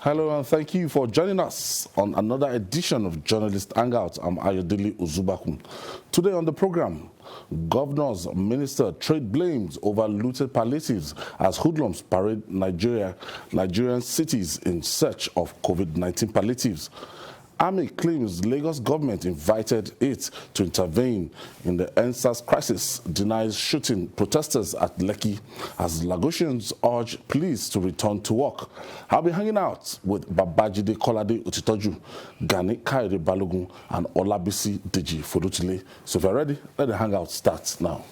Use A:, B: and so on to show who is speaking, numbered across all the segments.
A: Hello and thank you for joining us on another edition of Journalist Hangout. I'm Ayodele Uzubaku. Today on the program, Governor's Minister trade blames over looted palliatives as hoodlums parade Nigerian cities in search of COVID-19 palliatives. Army claims Lagos government invited it to intervene in the NSAS crisis, denies shooting protesters at Lekki as Lagosians urge police to return to work. I'll be hanging out with Babajide Kolade Utitoju, Gani Kairi Balogun, and Olabisi Deji Fodutile. So if you're ready, let the hangout start now.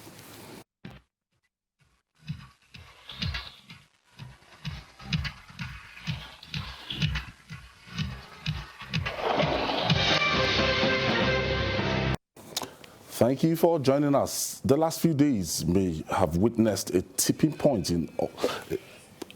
A: Thank you for joining us. The last few days may have witnessed a tipping point in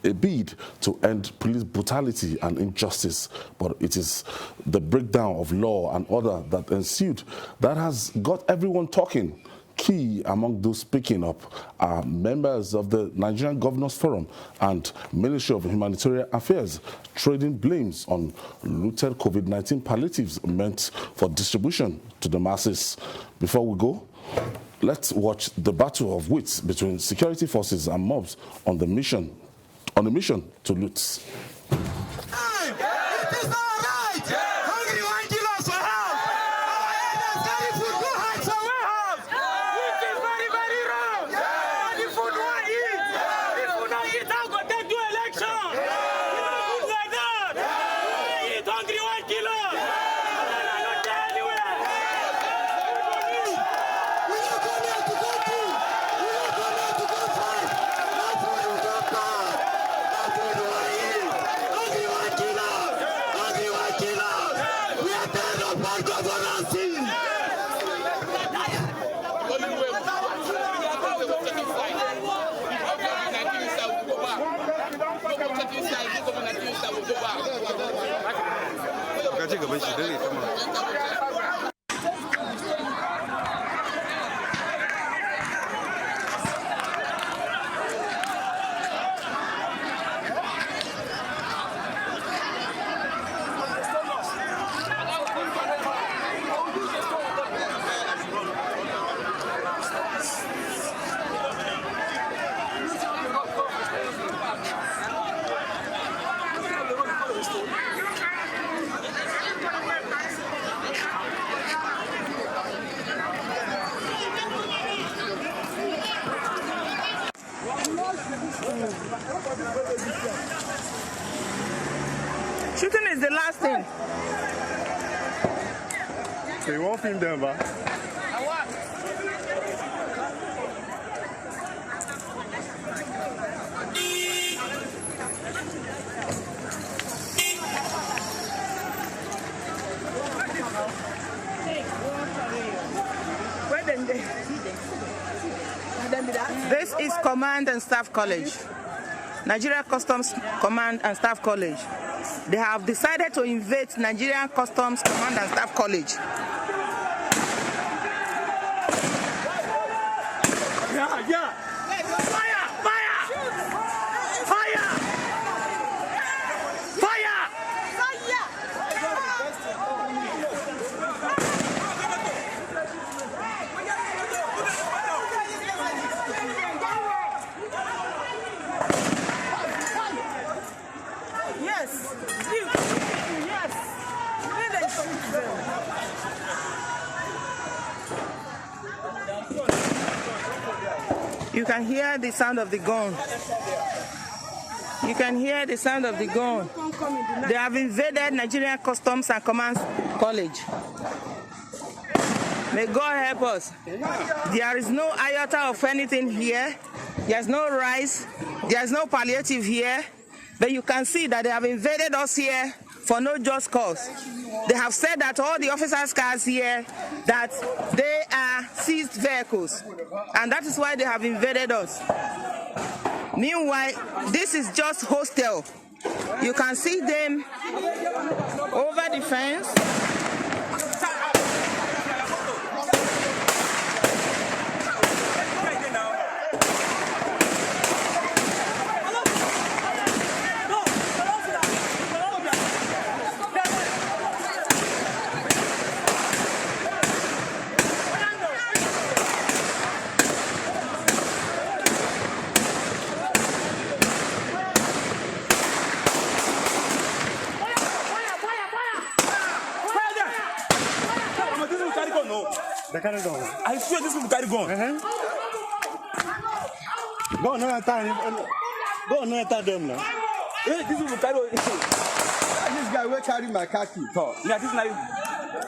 A: a bid to end police brutality and injustice, but it is the breakdown of law and order that ensued that has got everyone talking. Key among those speaking up are members of the Nigerian Governors Forum and Ministry of Humanitarian Affairs, trading blames on looted COVID-19 palliatives meant for distribution to the masses. Before we go, let's watch the battle of wits between security forces and mobs on the mission to loot.
B: Shooting is the last thing.
C: So you won't film them, ba?
B: This is Command and Staff College, Nigeria Customs Command and Staff College. They have decided to invade Nigerian Customs Command and Staff College.
C: Yeah.
B: Fire! Fire! Fire! Fire! Yes. Yes. You can hear the sound of the gun. You can hear the sound of the gun. They have invaded Nigerian Customs and Command College. May God help us. There is no iota of anything here. There's no rice. There's no palliative here. But you can see that they have invaded us here for no just cause. They have said that all the officers' cars here, that they are seized vehicles. And that is why they have invaded us. Meanwhile, this is just hostel. You can see them over the fence.
C: carry gun.
D: I swear these people carry gun.
C: Go on, enter them now.
D: Hey, these people carry.
C: This guy will carry my car key.
D: Yeah, this now.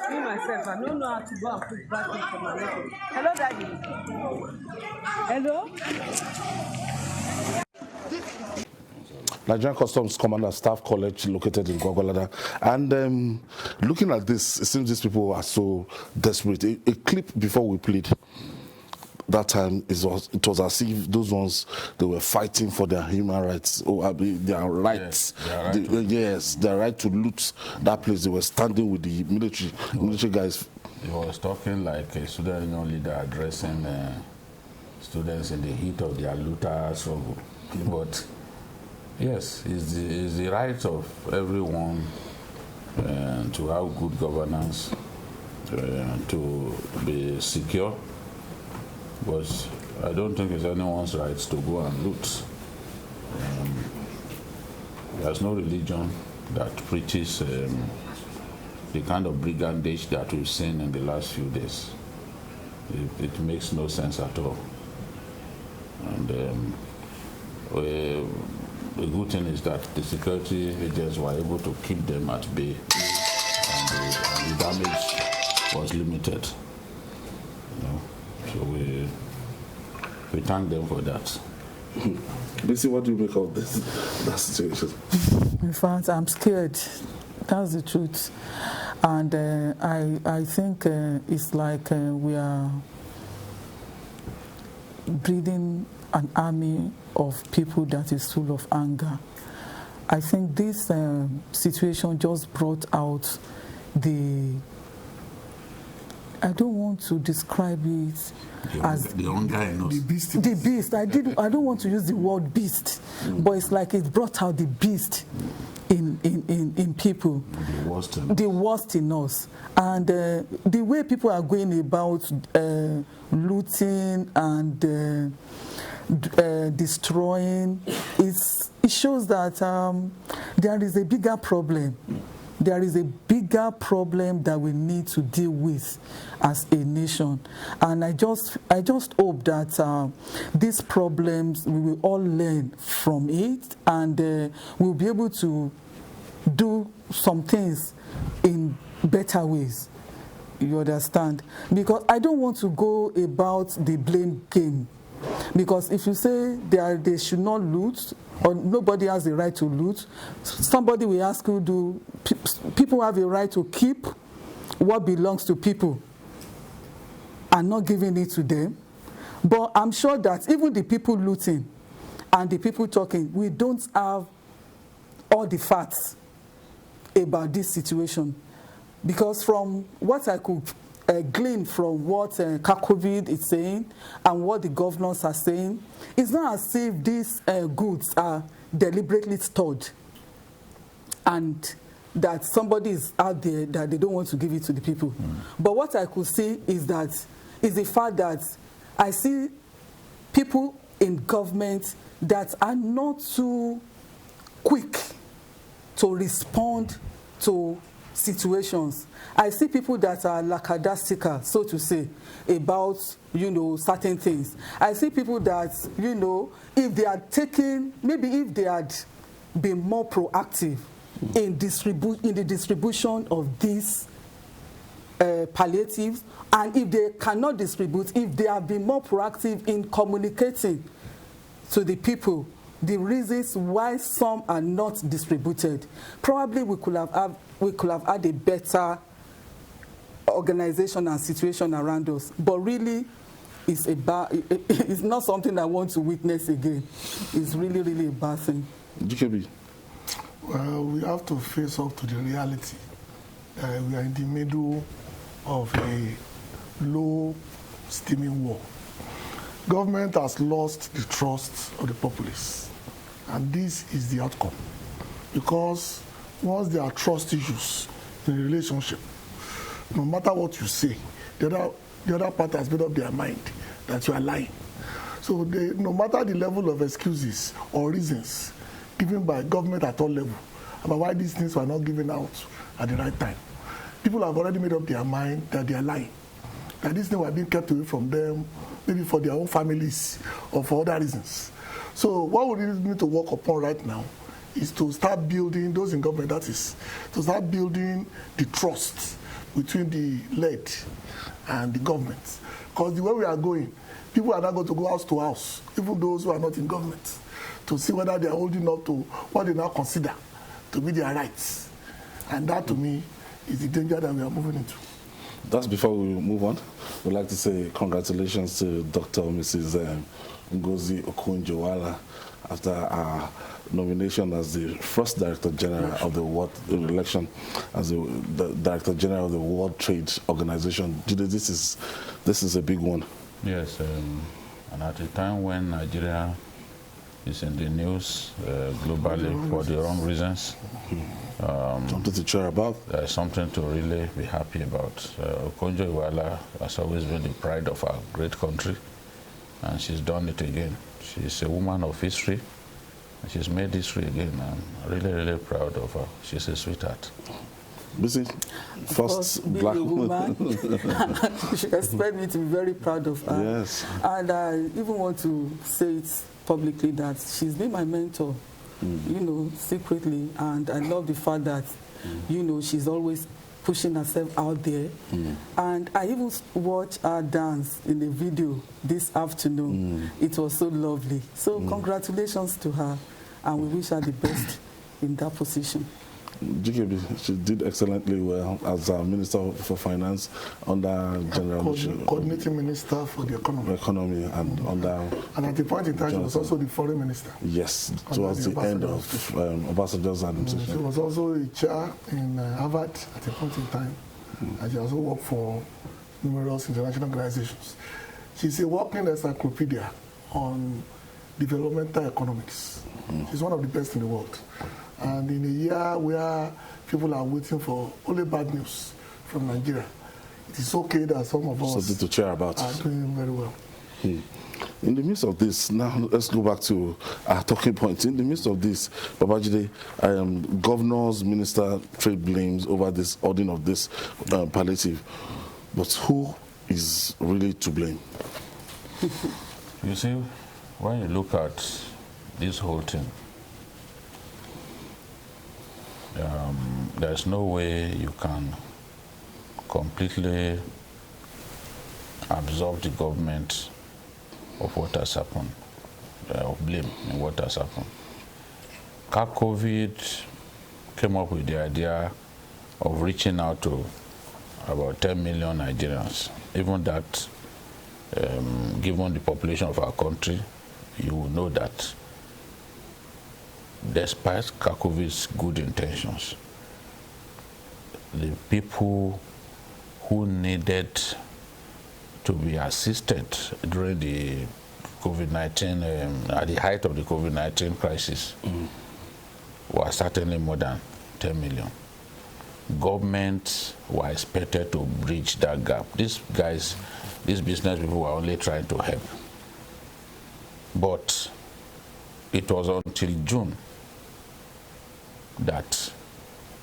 E: Me myself, I don't know how to go and put back into my laptop. Hello, Daddy. Hello.
A: Nigerian Customs Commander Staff College located in Gwagwalada. And looking at this, it seems these people are so desperate. A clip before we played that time, it was as if those ones, they were fighting for their human rights, or their rights. Yes, their right to loot that place. They were standing with the military guys.
F: He was talking like a student union leader addressing students in the heat of their looter struggle. But yes, it's the right of everyone to have good governance, to be secure. But I don't think it's anyone's right to go and loot. There's no religion that preaches the kind of brigandage that we've seen in the last few days. It makes no sense at all. And the good thing is that the security agents were able to keep them at bay, and the damage was limited. You know? So we thank them for that.
A: Basically, what do you make of that situation?
G: In fact, I'm scared. That's the truth. And I think it's like we are breeding an army of people that is full of anger. I think this situation just brought out I don't want to describe it as
F: the hunger in us.
G: The beast. I don't want to use the word beast, but it's like it brought out the beast in people. The worst in us. And the way people are going about looting and destroying, it shows that there is a bigger problem. There is a bigger problem that we need to deal with as a nation. And I just hope that these problems, we will all learn from it, and we'll be able to do some things in better ways. You understand? Because I don't want to go about the blame game. Because if you say they should not loot, or nobody has the right to loot, somebody will ask you, do people have a right to keep what belongs to people and not giving it to them? But I'm sure that even the people looting and the people talking, we don't have all the facts about this situation. Because from what I could glean from what Kakovid is saying and what the governors are saying, it's not as if these goods are deliberately stored and that somebody is out there that they don't want to give it to the people. But what I could see is the fact that I see people in government that are not too quick to respond to situations. I see people that are lackadaisical, so to say, about, certain things. I see people that, if they are taking, maybe if they had been more proactive in the distribution of these palliatives, and if they cannot distribute, if they have been more proactive in communicating to the people the reasons why some are not distributed, probably we could have had a better organization and situation around us. But really, it's not something I want to witness again. It's really, really a bad thing.
A: GKB.
H: Well, we have to face up to the reality. We are in the middle of a low steaming war. Government has lost the trust of the populace. And this is the outcome. Because once there are trust issues in a relationship, no matter what you say, the other party has made up their mind that you are lying. So no matter the level of excuses or reasons given by government at all level about why these things were not given out at the right time, people have already made up their mind that they are lying. that this thing was being kept away from them, maybe for their own families or for other reasons. So what we really need to work upon right now is to start building, those in government, that is, to start building the trust between the led and the government. Because the way we are going, people are not going to go house to house, even those who are not in government, to see whether they are holding up to what they now consider to be their rights. And that, to me, is the danger that we are moving into.
A: That's before we move on. We'd like to say congratulations to Dr. Mrs. Ngozi Okonjo-Iweala after our nomination as the first Director General of the World election as the Director General of the World Trade Organization. Jide, this is a big one.
F: Yes, and at a time when Nigeria is in the news globally for the wrong reasons.
A: Something to cheer about.
F: There's something to really be happy about. Okonjo-Iweala has always been the pride of our great country, and she's done it again. She's a woman of history, and she's made history again. I'm really, really proud of her. She's a sweetheart.
A: Busy, first black
G: woman. You should expect me to be very proud of her.
A: Yes.
G: And I even want to say it publicly that she's been my mentor, you know, secretly. And I love the fact that, you know, she's always pushing herself out there. And I even watched her dance in a video this afternoon. It was so lovely. So congratulations to her, and we wish her the best in that position.
A: GKB, she did excellently well as Minister for Finance under General
H: Coordinating Minister for the Economy.
A: And
H: at the point in time, she was also the Foreign Minister.
A: Yes, towards the end of Obasanjo's administration.
H: She was also a chair in Harvard at a point in time, and she also worked for numerous international organizations. She's a walking encyclopedia on developmental economics. She's one of the best in the world. And in a year where people are waiting for only bad news from Nigeria, it is okay that some of us
A: something to cheer about
H: are doing very well.
A: In the midst of this, now let's go back to our talking points. In the midst of this, Babajide, governors, minister, trade blames over this ordering of this palliative. But who is really to blame?
F: You see, when you look at this whole thing, there's no way you can completely absorb the government of what has happened, of blame in what has happened. COVID came up with the idea of reaching out to about 10 million Nigerians. Even that, given the population of our country, you will know that despite COVID's good intentions, the people who needed to be assisted during the COVID-19, at the height of the COVID-19 crisis, were certainly more than 10 million. Governments were expected to bridge that gap. These guys, these business people were only trying to help. But it was until June that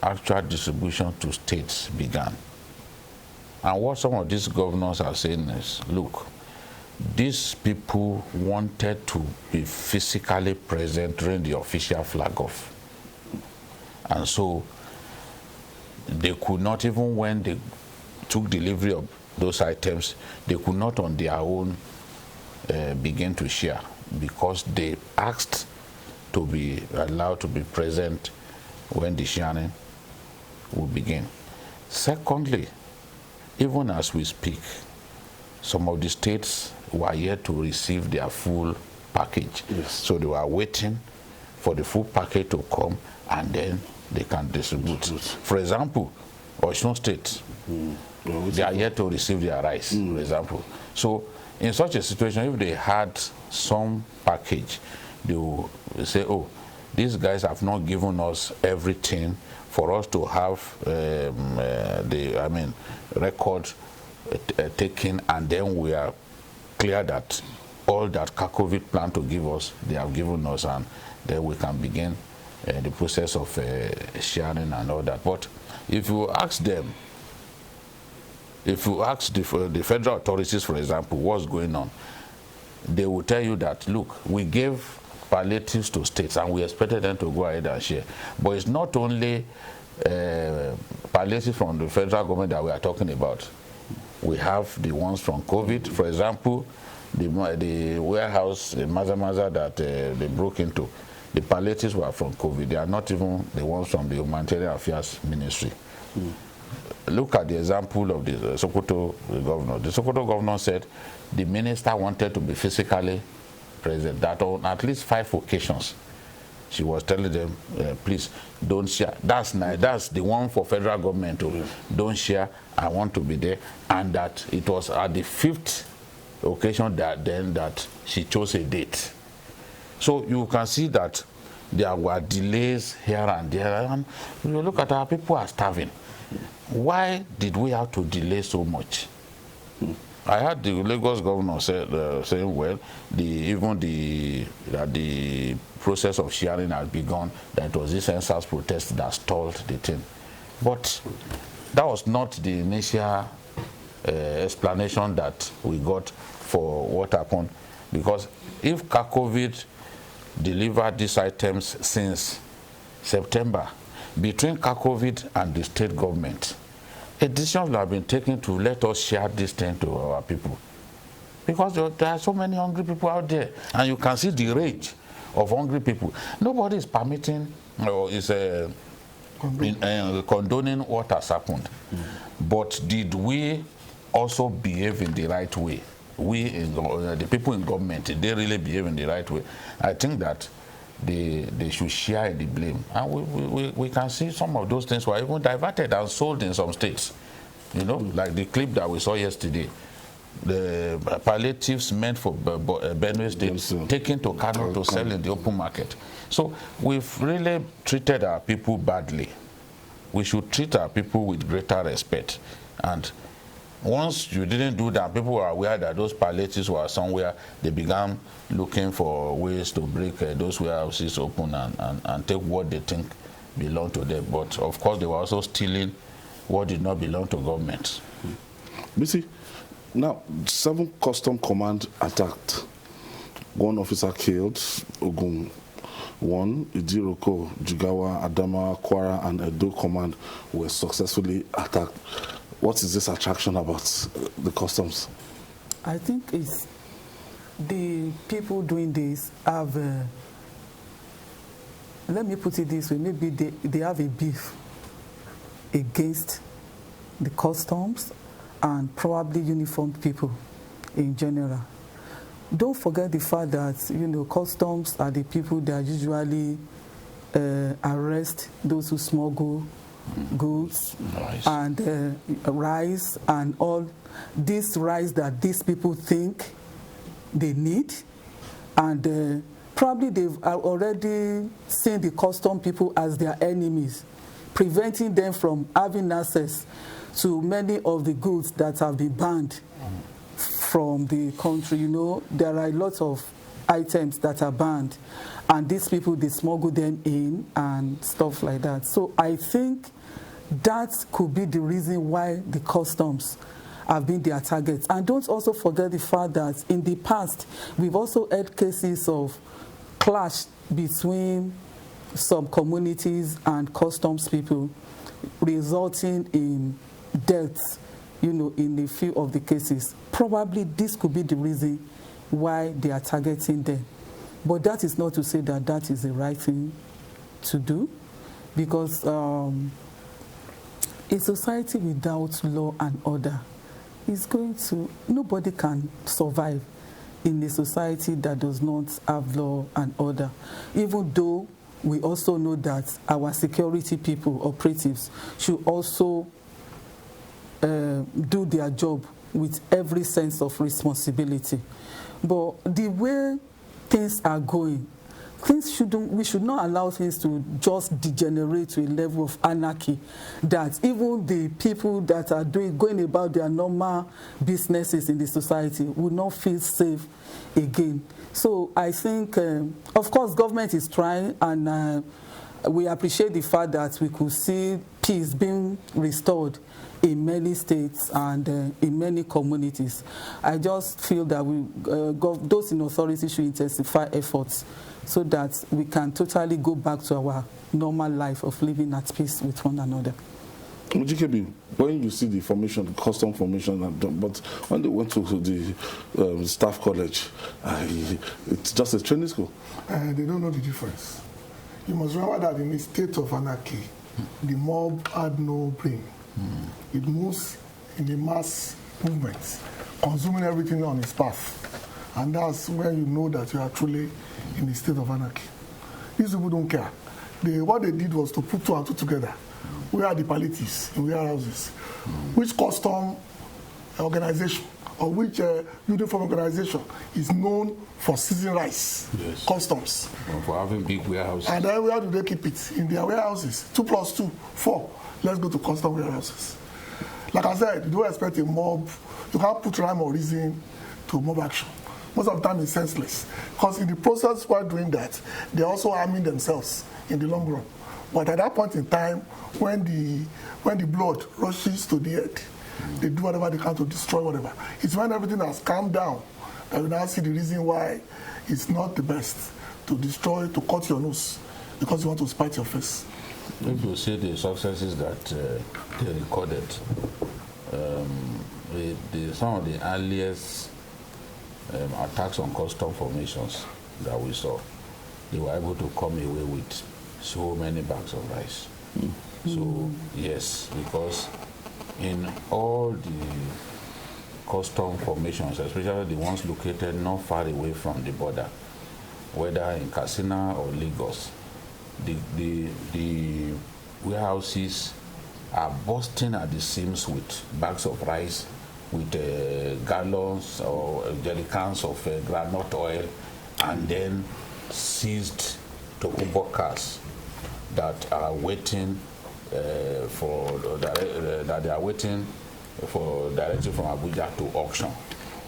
F: actual distribution to states began. And what some of these governors are saying is, look, these people wanted to be physically present during the official flag off. And so they could not, even when they took delivery of those items, they could not on their own begin to share, because they asked to be allowed to be present when the sharing will begin. Secondly, even as we speak, some of the states were yet to receive their full package.
A: Yes.
F: So they were waiting for the full package to come, and then they can distribute. For example, Osun State, they are yet to receive their rice, for example. So in such a situation, if they had some package, they will say, oh, these guys have not given us everything for us to have record taken, and then we are clear that all that COVID plan to give us, they have given us, and then we can begin the process of sharing and all that. But if you ask them, if you ask the federal authorities, for example, what's going on, they will tell you that, look, we gave palliatives to states and we expected them to go ahead and share. But it's not only palliatives from the federal government that we are talking about. We have the ones from COVID. For example, the warehouse in Maza that they broke into, the palliatives were from COVID. They are not even the ones from the Humanitarian Affairs Ministry. Look at the example of the Sokoto governor. The Sokoto governor said the minister wanted to be physically present. That on at least 5 occasions, she was telling them, please don't share. That's the one for federal government to don't share. I want to be there. And that it was at the 5th occasion that she chose a date. So you can see that there were delays here and there. And you look at our people are starving. Why did we have to delay so much? I heard the Lagos governor saying, well, the process of sharing has begun, that it was this NSAS protest that stalled the thing. But that was not the initial explanation that we got for what happened. Because if COVID delivered these items since September, between COVID and the state government, a decision have been taken to let us share this thing to our people. Because there are so many hungry people out there, and you can see the rage of hungry people. Nobody is permitting or is condoning what has happened. But did we also behave in the right way? We, the people in government, did they really behave in the right way? I think that they should share the blame. And we can see some of those things were even diverted and sold in some states. You know, like the clip that we saw yesterday. The palliatives meant for Benue State taken to Kano to sell in the open market. So we've really treated our people badly. We should treat our people with greater respect. And once you didn't do that, people were aware that those palliatives were somewhere. They began looking for ways to break those warehouses open and take what they think belonged to them. But of course, they were also stealing what did not belong to government.
A: Missy, now 7 custom command attacked. 1 officer killed, Ogun 1, Idiroko, Jigawa, Adama, Kwara, and Edo command were successfully attacked. What is this attraction about the customs?
G: I think it's the people doing this have, let me put it this way, maybe they have a beef against the customs and probably uniformed people in general. Don't forget the fact that, you know, customs are the people that usually arrest those who smuggle goods and rice and all this rice that these people think they need, and probably they've already seen the custom people as their enemies, preventing them from having access to many of the goods that have been banned from the country. You know, there are a lot of items that are banned, and these people, they smuggle them in and stuff like that. So I think that could be the reason why the customs have been their targets. And don't also forget the fact that in the past, we've also had cases of clash between some communities and customs people, resulting in deaths, you know, in a few of the cases. Probably this could be the reason why they are targeting them. But that is not to say that that is the right thing to do, because a society without law and order is going to, nobody can survive in a society that does not have law and order, even though we also know that our security people, operatives, should also do their job with every sense of responsibility. But the way things are going, we should not allow things to just degenerate to a level of anarchy that even the people that are going about their normal businesses in the society will not feel safe again. So I think, of course, government is trying, and we appreciate the fact that we could see peace being restored in many states and in many communities. I just feel that those in authority should intensify efforts so that we can totally go back to our normal life of living at peace with one another.
A: GKB, when you see the formation, custom formation, but when they went to the staff college, it's just a training school.
H: They don't know the difference. You must remember that in a state of anarchy, the mob had no brain. It moves in a mass movement, consuming everything on its path. And that's when you know that you are truly in a state of anarchy. These people don't care. What they did was to put two and two together. Where are the palliatives in warehouses? Which custom organization or which uniform organization is known for seizing rice?
F: Yes.
H: Customs.
F: For having big warehouses.
H: And then where do they keep it? In their warehouses. 2 + 2, 4. Let's go to custom warehouses. Like I said, you don't expect a mob. You can't put rhyme or reason to mob action. Most of the time it's senseless. Because in the process while doing that, they're also harming themselves in the long run. But at that point in time, when the blood rushes to the head, they do whatever they can to destroy whatever. It's when everything has calmed down that we now see the reason why it's not the best to destroy, to cut your nose, because you want to spite your face.
F: If you see the successes that they recorded, some of the earliest attacks on custom formations that we saw, they were able to come away with so many bags of rice. So yes, because in all the custom formations, especially the ones located not far away from the border, whether in Katsina or Lagos, the warehouses are bursting at the seams with bags of rice, with gallons or jerrycans of groundnut oil, and then seized Tokumbo cars that are waiting that they are waiting for directive from Abuja to auction.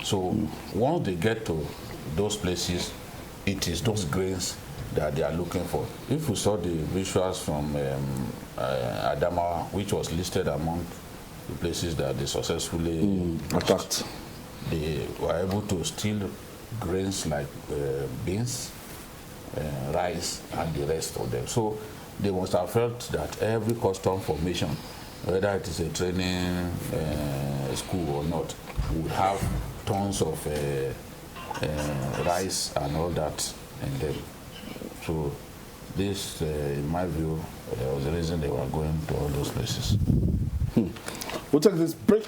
F: So once they get to those places, it is those grains that they are looking for. If we saw the visuals from Adamawa, which was listed among the places that they successfully
A: attacked,
F: they were able to steal grains like beans, rice, and the rest of them. So they must have felt that every custom formation, whether it is a training school or not, would have tons of rice and all that in them. So this, in my view, was the reason they were going to all those places.
A: We'll take this break.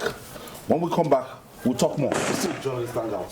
A: When we come back, we'll talk more. This is Journalist Standout.